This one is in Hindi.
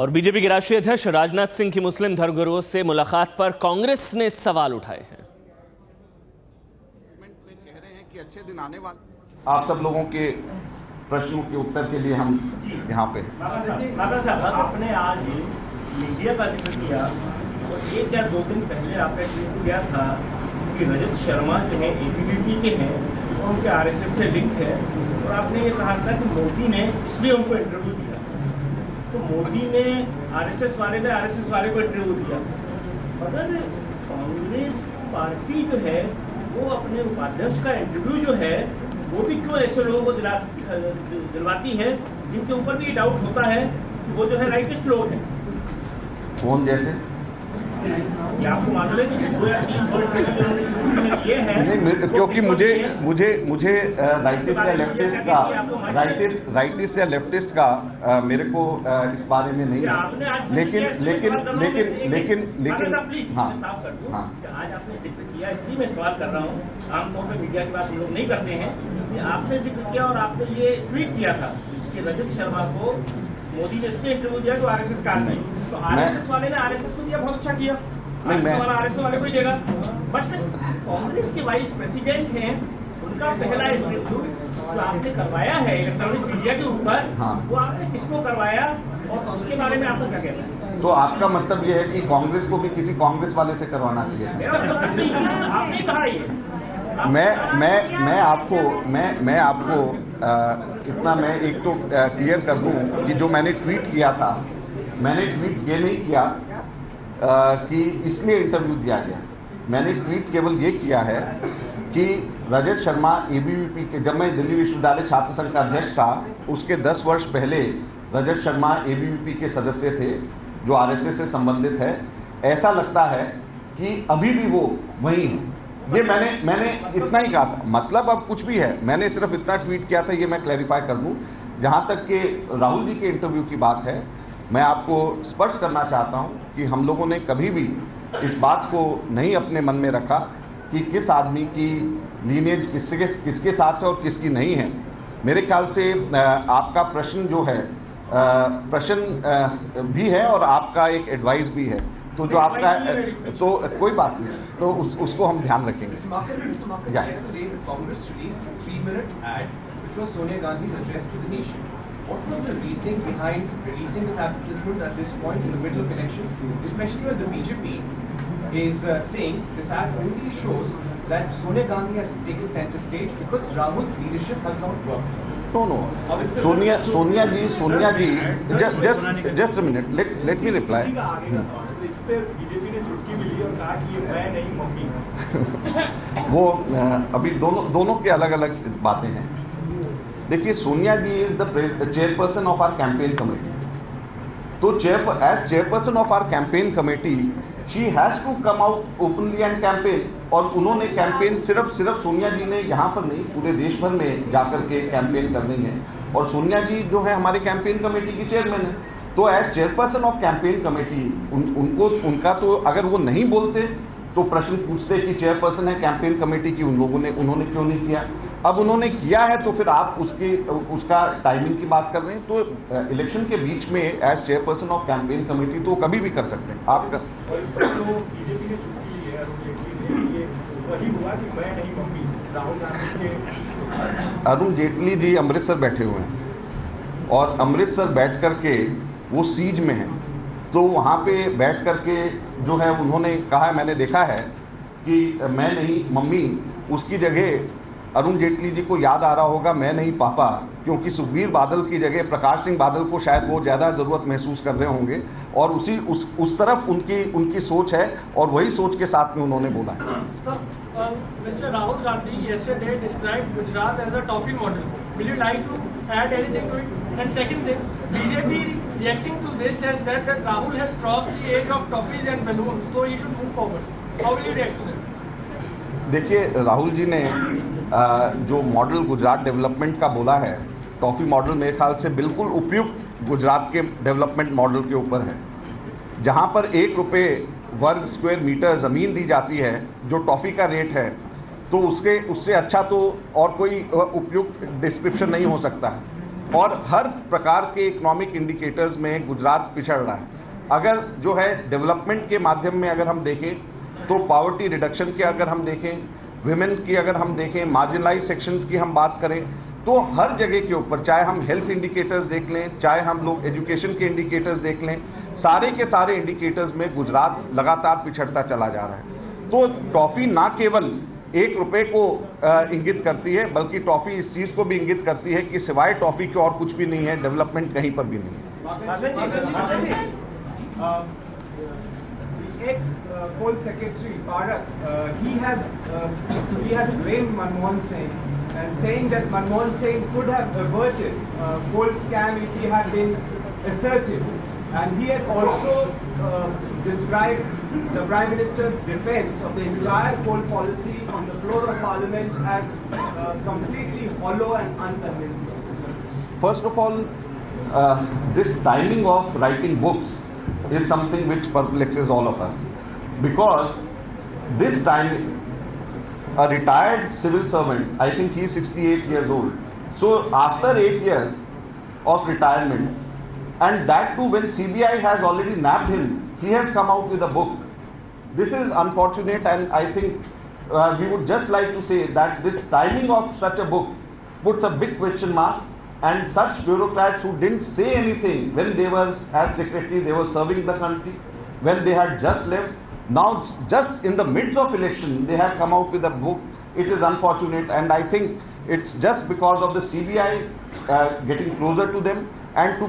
और बीजेपी के राष्ट्रीय अध्यक्ष राजनाथ सिंह की मुस्लिम धर्मगुरुओं से मुलाकात पर कांग्रेस ने सवाल उठाए हैं। कह रहे हैं कि अच्छे दिन आने वाले। आप सब लोगों के प्रश्नों के उत्तर के लिए हम यहाँ पे। बाबा साहब, आपने आज मीडिया का जिक्र किया और एक या दो दिन पहले आपने ट्वीट किया था कि रजत शर्मा जो है एबीवीपी के हैं और उनके आरएसएस से लिंक है, और आपने ये कहा था कि मोदी ने इसलिए उनको इंटरव्यू दिया। तो मोदी ने आरएसएस वाले को इंटरव्यू दिया, मगर कांग्रेस पार्टी जो है वो अपने उपाध्यक्ष का इंटरव्यू जो है वो भी क्यों ऐसे लोगों को दिलवाती है जिनके ऊपर भी डाउट होता है कि वो जो है राइटिस्ट लोग हैं। कौन जैसे? आपको मालूम है कि 2 या 3 वर्ष ये है नहीं, क्योंकि मुझे राइटिस्ट या लेफ्टिस्ट का मेरे को इस बारे में नहीं है। लेकिन हाँ, आज आपने जिक्र किया, इसलिए मैं सवाल कर रहा हूँ। आमतौर पर मीडिया की बात हम लोग नहीं करते हैं कि आपने जिक्र किया और आपने ये ट्वीट किया था कि रजत शर्मा को मोदी ने इससे इंटरव्यू दिया तो आरएसएस का नहीं, तो आरएसएस वाले ने आरएसएस को दिया, बहुत अच्छा किया। आरएसएस वाले को ही देगा। बट कांग्रेस के वाइस प्रेसिडेंट हैं, उनका पहला इंटरव्यू जो आपने करवाया है इलेक्ट्रॉनिक मीडिया के ऊपर, वो आपने किसको करवाया और उसके बारे में आपको क्या कहना है? तो आपका मतलब ये है कि कांग्रेस को भी किसी कांग्रेस वाले से करवाना चाहिए? आपने कहा ये। मैं आपको इतना मैं एक तो क्लियर कर दूं कि जो मैंने ट्वीट किया था, मैंने ट्वीट ये नहीं किया कि इसलिए इंटरव्यू दिया गया। मैंने ट्वीट केवल ये किया है कि रजत शर्मा एबीवीपी के, जब मैं दिल्ली विश्वविद्यालय छात्र संघ का अध्यक्ष था, उसके 10 वर्ष पहले रजत शर्मा एबीवीपी के सदस्य थे जो आरएसएस से संबंधित है। ऐसा लगता है कि अभी भी वो वही है। ये मैंने इतना ही कहा था। मतलब अब कुछ भी है, मैंने सिर्फ इतना ट्वीट किया था, ये मैं क्लैरिफाई कर दूं। जहां तक कि राहुल जी के इंटरव्यू की बात है, मैं आपको स्पष्ट करना चाहता हूं कि हम लोगों ने कभी भी इस बात को नहीं अपने मन में रखा कि किस आदमी की लीनेज किसके साथ है और किसकी नहीं है। मेरे ख्याल से आपका प्रश्न जो है प्रश्न भी है और आपका एक एडवाइस भी है, तो जो आपका तो कोई बात नहीं, तो उसको हम ध्यान रखेंगे। What was the reasoning behind releasing this advertisement at this point in the middle of elections, especially when the BJP is saying this ad only shows that Sonia Gandhi has taken center stage because Rahul's leadership has not worked? No. Sonia ji, just a minute. Let me reply. इस पे बीजेपी ने चुटकी मिली और कहा कि ये मैं नहीं मम्मी। वो अभी दोनों की अलग अलग बातें हैं। देखिए, Sonia ji is the chairperson of our campaign committee. तो as chairperson of our campaign committee she has to come out openly and campaign. और उन्होंने कैंपेन सिर्फ सोनिया जी ने यहाँ पर नहीं, पूरे देश भर में जाकर के कैंपेन करनी है। और सोनिया जी जो है हमारे कैंपेन कमेटी की चेयरमैन है। तो as chairperson of campaign committee उनका तो अगर वो नहीं बोलते तो प्रश्न पूछते कि चेयरपर्सन है कैंपेन कमेटी की, उन्होंने क्यों नहीं किया। अब उन्होंने किया है तो फिर आप उसका टाइमिंग की बात कर रहे हैं। तो इलेक्शन के बीच में as chairperson of campaign committee तो कभी भी कर सकते हैं आप। अरुण जेटली जी अमृतसर बैठे हुए हैं और अमृतसर बैठ करके वो सीज में है, तो वहां पे बैठ करके जो है उन्होंने कहा, मैंने देखा है कि मैं नहीं मम्मी, उसकी जगह अरुण जेटली जी को याद आ रहा होगा मैं नहीं पापा, क्योंकि सुखबीर बादल की जगह प्रकाश सिंह बादल को शायद वो ज्यादा जरूरत महसूस कर रहे होंगे और उस तरफ उनकी सोच है और वही सोच के साथ में उन्होंने बोला है। Mr. Rahul Gandhi yesterday described Gujarat as a toffee model. Will you like to add anything to it? And second thing, BJP reacting to this has said that Rahul has crossed the age of toffees and balloons, so he should move forward. How will you react to this? देखिए, राहुल जी ने जो मॉडल गुजरात डेवलपमेंट का बोला है, टॉफी मॉडल मेरे ख्याल से बिल्कुल उपयुक्त गुजरात के डेवलपमेंट मॉडल के ऊपर है, जहां पर 1 रुपये वर्ग स्क्वायर मीटर जमीन दी जाती है जो टॉफी का रेट है, तो उससे अच्छा तो और कोई उपयुक्त डिस्क्रिप्शन नहीं हो सकता है। और हर प्रकार के इकोनॉमिक इंडिकेटर्स में गुजरात पिछड़ रहा है। अगर जो है डेवलपमेंट के माध्यम में अगर हम देखें तो पॉवर्टी रिडक्शन के अगर हम देखें, विमेन की अगर हम देखें, मार्जिनलाइज सेक्शंस की हम बात करें, तो हर जगह के ऊपर, चाहे हम हेल्थ इंडिकेटर्स देख लें, चाहे हम लोग एजुकेशन के इंडिकेटर्स देख लें, सारे के सारे इंडिकेटर्स में गुजरात लगातार पिछड़ता चला जा रहा है। तो टॉफी ना केवल 1 रुपए को इंगित करती है, बल्कि टॉफी इस चीज को भी इंगित करती है कि सिवाय टॉफी के और कुछ भी नहीं है, डेवलपमेंट कहीं पर भी नहीं है। Coal Secretary Bharat, he has blamed Manmohan Singh and saying that Manmohan Singh could have averted coal scam if he had been assertive. And he has also described the Prime Minister's defense of the entire coal policy on the floor of Parliament as completely hollow and unconvincing. First of all, this timing of writing books is something which perplexes all of us, because this time a retired civil servant, I think he is 68 years old, so after 8 years of retirement, and that too when CBI has already nabbed him, he has come out with a book. This is unfortunate, and I think we would just like to say that this timing of such a book puts a big question mark. And such bureaucrats who didn't say anything when they were as secretary, they were serving the country, when they had just left, now just in the midst of election they have come out with a book. It is unfortunate, and I think it's just because of the CBI getting closer to them and to